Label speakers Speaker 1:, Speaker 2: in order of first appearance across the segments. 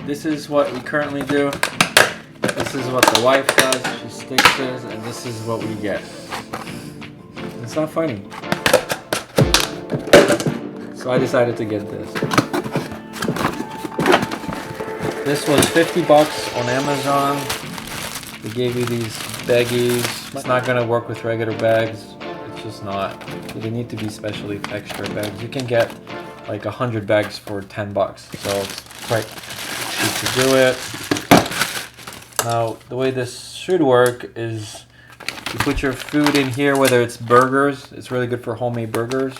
Speaker 1: this is what we currently do. This is what the wife does. She sticks this, and this is what we get. It's not funny. So I decided to get this. This was 50 bucks on Amazon. They gave you these baggies. It's not gonna work with regular bags. It's just not. They need to be specially extra bags. You can get like 100 bags for 10 bucks. So it's quite cheap to do it. Now, the way this should work is you put your food in here, whether it's burgers. It's really good for homemade burgers.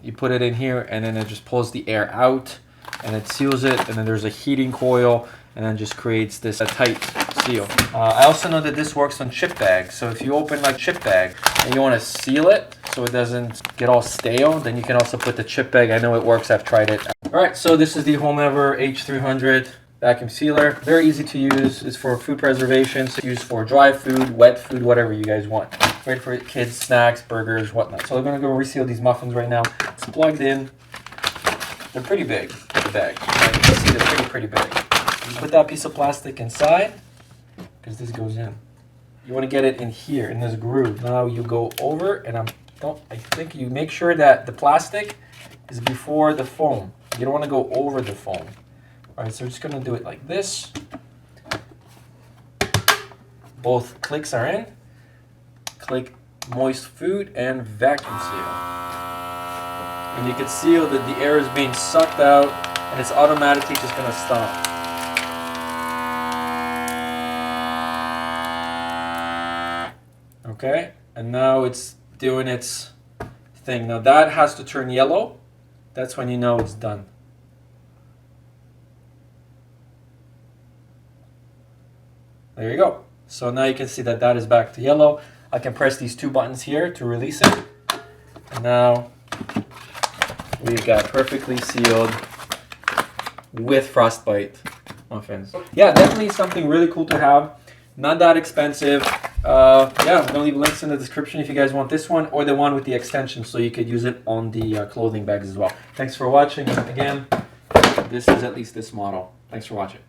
Speaker 1: You put it in here, and then it just pulls the air out, and it seals it, and then there's a heating coil, and then just creates this tight seal. I also know that this works on chip bags. So if you open like chip bag and you want to seal it so it doesn't get all stale, then you can also put the chip bag. I know it works. I've tried it. All right, so this is the Homever H300 vacuum sealer. Very easy to use. It's for food preservation. So used for dry food, wet food, whatever you guys want. Great for kids, snacks, burgers, whatnot. So I'm gonna go reseal these muffins right now. It's plugged in. They're pretty big, the bag. You can see they're pretty big. You put that piece of plastic inside, because this goes in. You want to get it in here, in this groove. Now you go over, and I think you make sure that the plastic is before the foam. You don't want to go over the foam. All right, so we're just going to do it like this. Both clicks are in. Click moist food and vacuum seal. And you can see that the air is being sucked out, and it's automatically just going to stop. Okay, and now it's doing its thing. Now that has to turn yellow. That's when you know it's done. There you go. So now you can see that that is back to yellow. I can press these two buttons here to release it. And now we've got perfectly sealed with frostbite muffins. Yeah, definitely something really cool to have. Not that expensive. Yeah, I'm going to leave links in the description if you guys want this one or the one with the extension so you could use it on the clothing bags as well. Thanks for watching. Again, this is at least this model. Thanks for watching.